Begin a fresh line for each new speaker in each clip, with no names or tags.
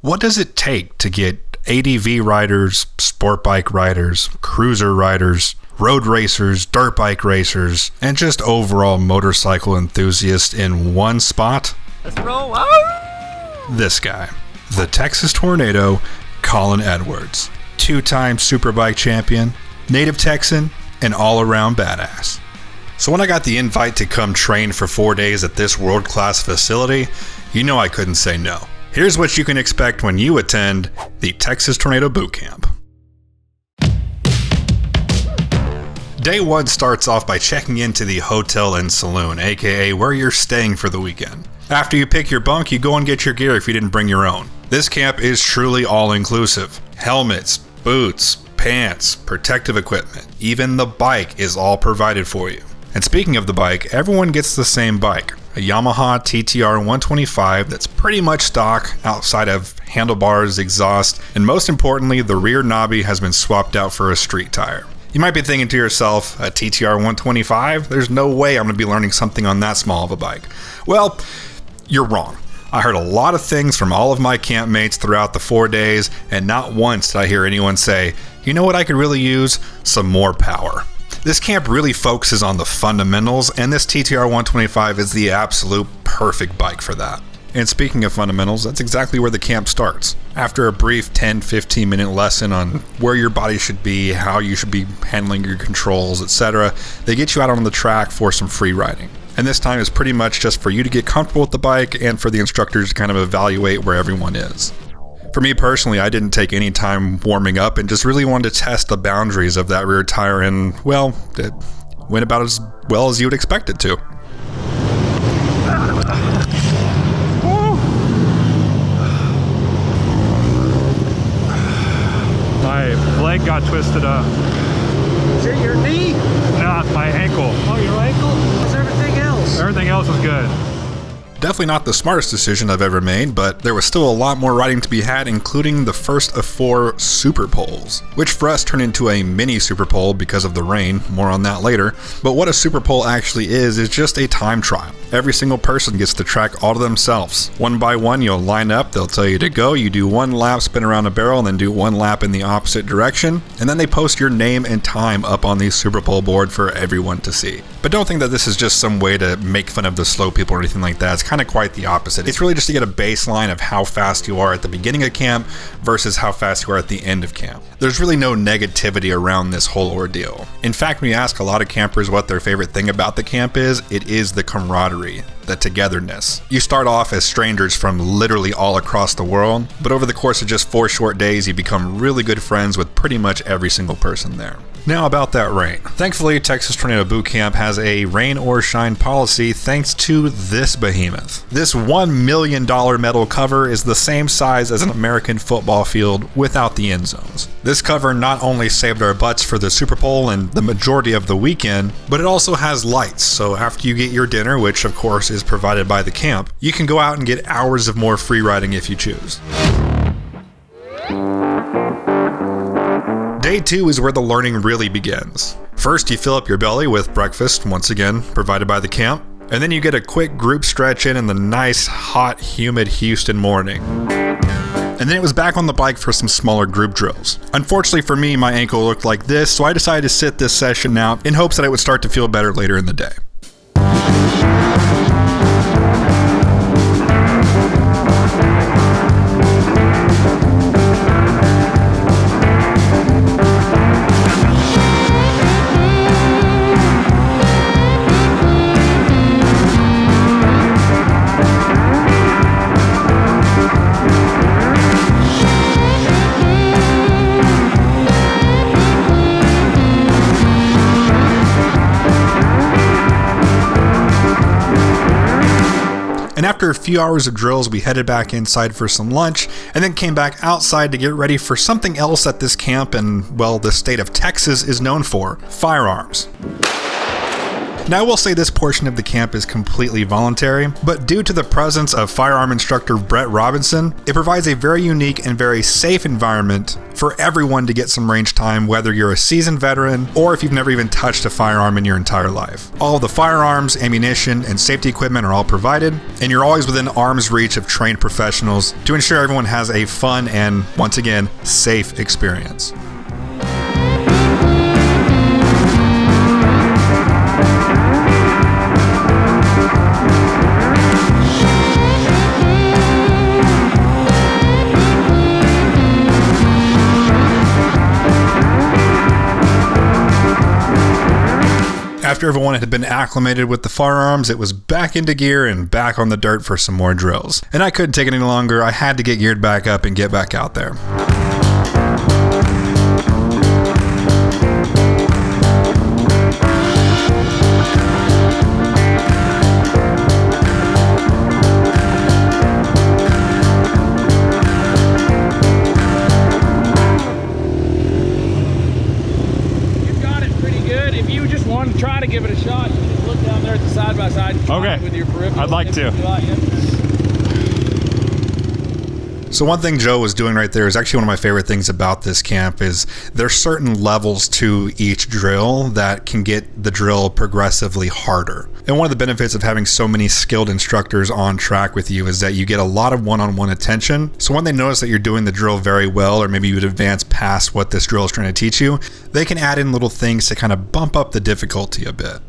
What does it take to get ADV riders, sport bike riders, cruiser riders, road racers, dirt bike racers, and just overall motorcycle enthusiasts in one spot?
Let's roll.
This guy, the Texas Tornado, Colin Edwards. 2-time Superbike champion, native Texan, and all-around badass. So when I got the invite to come train for 4 days at this world-class facility, you know I couldn't say no. Here's what you can expect when you attend the Texas Tornado Bootcamp. Day 1 starts off by checking into the hotel and saloon, aka where you're staying for the weekend. After you pick your bunk, you go and get your gear if you didn't bring your own. This camp is truly all-inclusive. Helmets, boots, pants, protective equipment, even the bike is all provided for you. And speaking of the bike, everyone gets the same bike, a Yamaha TTR 125 that's pretty much stock outside of handlebars, exhaust, and most importantly, the rear knobby has been swapped out for a street tire. You might be thinking to yourself, a TTR 125? There's no way I'm going to be learning something on that small of a bike. Well, you're wrong. I heard a lot of things from all of my campmates throughout the 4 days, and not once did I hear anyone say, you know what I could really use? Some more power. This camp really focuses on the fundamentals, and this TTR 125 is the absolute perfect bike for that. And speaking of fundamentals, that's exactly where the camp starts. After a brief 10-15 minute lesson on where your body should be, how you should be handling your controls, etc., they get you out on the track for some free riding. And this time is pretty much just for you to get comfortable with the bike and for the instructors to kind of evaluate where everyone is. For me personally, I didn't take any time warming up and just really wanted to test the boundaries of that rear tire, and well, it went about as well as you would expect it to.
My leg got twisted up.
Is it your knee?
No, it's my ankle.
Oh, your ankle? How's everything else?
Everything else was good.
Definitely not the smartest decision I've ever made, but there was still a lot more riding to be had, including the first of 4 super poles, which for us turned into a mini super pole because of the rain. More on that later. But what a super pole actually is just a time trial. Every single person gets the track all to themselves. One by one, you'll line up, they'll tell you to go, you do 1 lap, spin around a barrel, and then do 1 lap in the opposite direction, and then they post your name and time up on the super pole board for everyone to see. But don't think that this is just some way to make fun of the slow people or anything like that. It's kind of quite the opposite. It's really just to get a baseline of how fast you are at the beginning of camp versus how fast you are at the end of camp. There's really no negativity around this whole ordeal. In fact, when you ask a lot of campers what their favorite thing about the camp is, it is the camaraderie, the togetherness. You start off as strangers from literally all across the world, but over the course of just 4 short days, you become really good friends with pretty much every single person there. Now about that rain. Thankfully, Texas Tornado Bootcamp has a rain or shine policy thanks to this behemoth. This $1 million metal cover is the same size as an American football field without the end zones. This cover not only saved our butts for the Super Bowl and the majority of the weekend, but it also has lights, so after you get your dinner, which of course is provided by the camp, you can go out and get hours of more free riding if you choose. Day 2 is where the learning really begins. First, you fill up your belly with breakfast, once again provided by the camp, and then you get a quick group stretch in the nice, hot, humid Houston morning. And then it was back on the bike for some smaller group drills. Unfortunately for me, my ankle looked like this, so I decided to sit this session out in hopes that it would start to feel better later in the day. And after a few hours of drills, we headed back inside for some lunch, and then came back outside to get ready for something else that this camp and, well, the state of Texas is known for: firearms. Now I will say this portion of the camp is completely voluntary, but due to the presence of firearm instructor Brett Robinson, it provides a very unique and very safe environment for everyone to get some range time, whether you're a seasoned veteran or if you've never even touched a firearm in your entire life. All of the firearms, ammunition, and safety equipment are all provided, and you're always within arm's reach of trained professionals to ensure everyone has a fun and, once again, safe experience. After everyone had been acclimated with the firearms, it was back into gear and back on the dirt for some more drills. And I couldn't take it any longer. I had to get geared back up and get back out there.
Try to give it a shot. You just look down there at the side by side.
Okay.
With your peripheral.
I'd like to.
So one thing Joe was doing right there is actually one of my favorite things about this camp is there's certain levels to each drill that can get the drill progressively harder. And one of the benefits of having so many skilled instructors on track with you is that you get a lot of one-on-one attention. So when they notice that you're doing the drill very well, or maybe you would advance past what this drill is trying to teach you, they can add in little things to kind of bump up the difficulty a bit.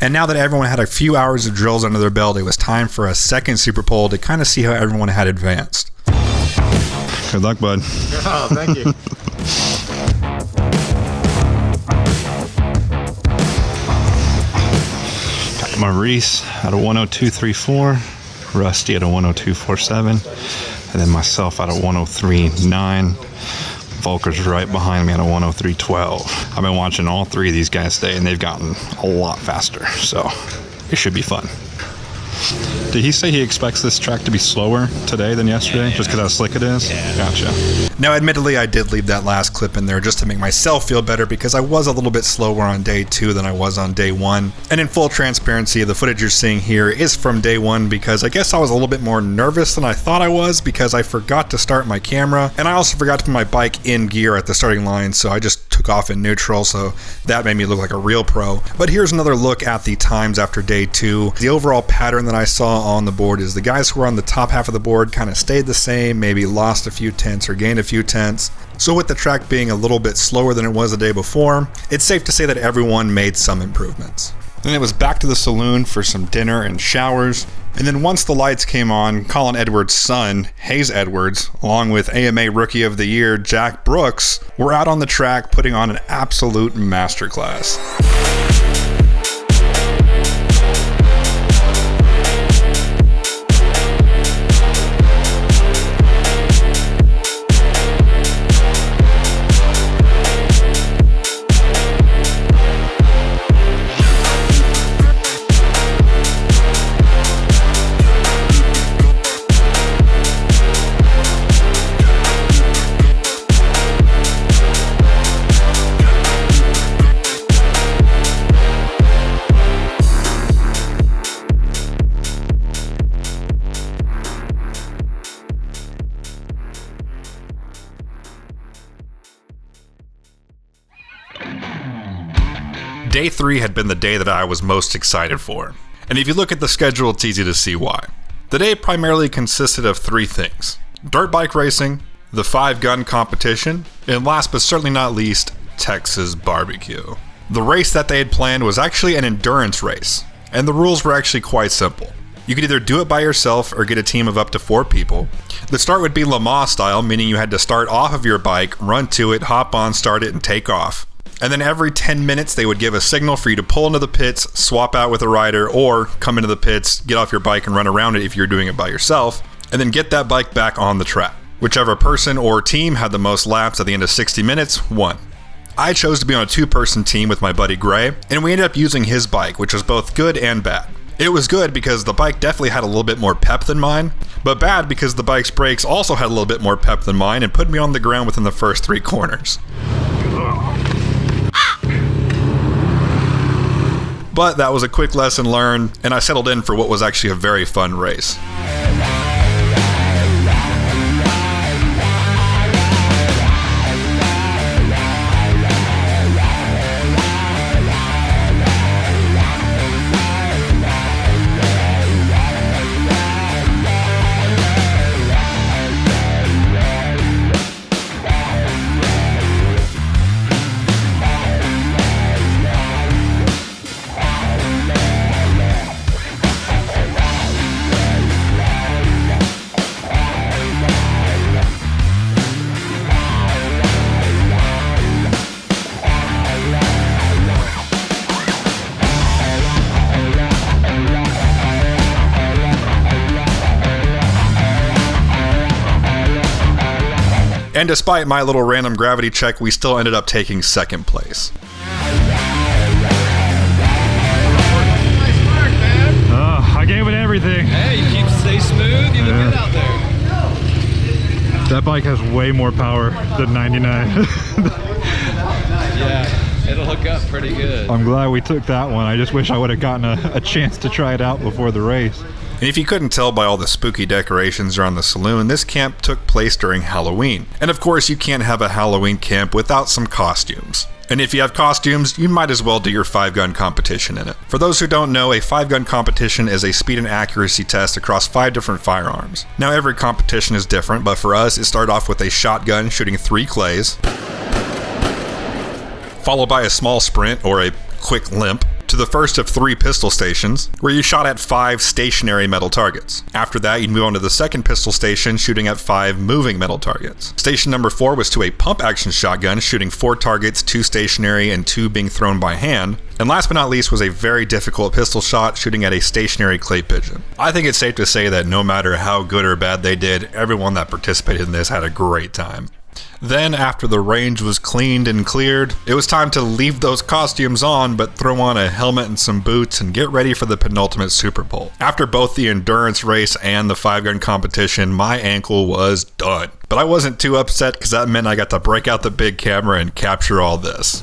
And now that everyone had a few hours of drills under their belt, it was time for a second super pole to kind of see how everyone had advanced.
Good luck, bud.
Oh, thank you.
Got Maurice at a 102.34, Rusty at a 102.47, and then myself at a 103.9. Volker's right behind me at a 103.12. I've been watching all three of these guys today, and they've gotten a lot faster, so it should be fun. Did he say he expects this track to be slower today than yesterday, just because how slick it is? Yeah. Gotcha.
Now, admittedly, I did leave that last clip in there just to make myself feel better because I was a little bit slower on day 2 than I was on day 1. And in full transparency, the footage you're seeing here is from day 1 because I guess I was a little bit more nervous than I thought I was because I forgot to start my camera, and I also forgot to put my bike in gear at the starting line, so I just took off in neutral, so that made me look like a real pro. But here's another look at the times after day 2. The overall pattern that I saw on the board is the guys who were on the top half of the board kind of stayed the same, maybe lost a few tenths or gained a few tenths. So with the track being a little bit slower than it was the day before, it's safe to say that everyone made some improvements. Then it was back to the saloon for some dinner and showers. And then once the lights came on, Colin Edwards' son, Hayes Edwards, along with AMA Rookie of the Year, Jack Brooks, were out on the track putting on an absolute masterclass. Day 3 had been the day that I was most excited for. And if you look at the schedule, it's easy to see why. The day primarily consisted of 3 things: dirt bike racing, the 5-gun competition, and last but certainly not least, Texas barbecue. The race that they had planned was actually an endurance race, and the rules were actually quite simple. You could either do it by yourself or get a team of up to 4 people. The start would be Le Mans style, meaning you had to start off of your bike, run to it, hop on, start it, and take off. And then every 10 minutes they would give a signal for you to pull into the pits, swap out with a rider, or come into the pits, get off your bike and run around it if you're doing it by yourself, and then get that bike back on the track. Whichever person or team had the most laps at the end of 60 minutes won. I chose to be on a 2-person team with my buddy Gray, and we ended up using his bike, which was both good and bad. It was good because the bike definitely had a little bit more pep than mine, but bad because the bike's brakes also had a little bit more pep than mine and put me on the ground within the first 3 corners. But that was a quick lesson learned, and I settled in for what was actually a very fun race. And despite my little random gravity check, we still ended up taking 2nd place.
I gave it everything.
Hey, you keep stay smooth. You look good out there.
That bike has way more power than 99.
Yeah, it'll hook up pretty good.
I'm glad we took that one. I just wish I would have gotten a chance to try it out before the race.
And if you couldn't tell by all the spooky decorations around the saloon, this camp took place during Halloween. And of course, you can't have a Halloween camp without some costumes. And if you have costumes, you might as well do your 5-gun competition in it. For those who don't know, a 5-gun competition is a speed and accuracy test across 5 different firearms. Now every competition is different, but for us, it started off with a shotgun shooting 3 clays, followed by a small sprint or a quick limp, to the first of 3 pistol stations, where you shot at 5 stationary metal targets. After that, you'd move on to the 2nd pistol station, shooting at 5 moving metal targets. Station number 4 was to a pump-action shotgun, shooting 4 targets, 2 stationary and 2 being thrown by hand. And last but not least was a very difficult pistol shot, shooting at a stationary clay pigeon. I think it's safe to say that no matter how good or bad they did, everyone that participated in this had a great time. Then, after the range was cleaned and cleared, it was time to leave those costumes on but throw on a helmet and some boots and get ready for the penultimate Super Bowl. After both the endurance race and the 5-gun competition, my ankle was done. But I wasn't too upset because that meant I got to break out the big camera and capture all this.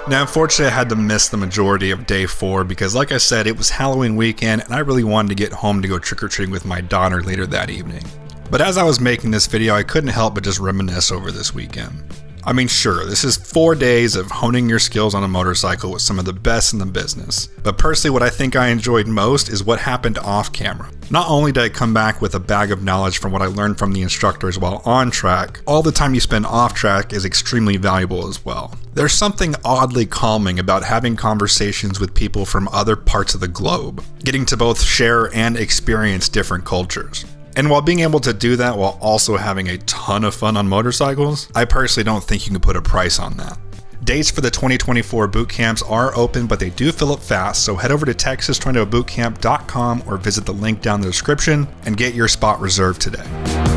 Now, unfortunately, I had to miss the majority of day 4 because, like I said, it was Halloween weekend and I really wanted to get home to go trick-or-treating with my daughter later that evening. But as I was making this video, I couldn't help but just reminisce over this weekend. I mean, sure, this is 4 days of honing your skills on a motorcycle with some of the best in the business. But personally, what I think I enjoyed most is what happened off camera. Not only did I come back with a bag of knowledge from what I learned from the instructors while on track, all the time you spend off track is extremely valuable as well. There's something oddly calming about having conversations with people from other parts of the globe, getting to both share and experience different cultures. And while being able to do that while also having a ton of fun on motorcycles, I personally don't think you can put a price on that. Dates for the 2024 boot camps are open, but they do fill up fast, so head over to texastornadobootcamp.com or visit the link down in the description and get your spot reserved today.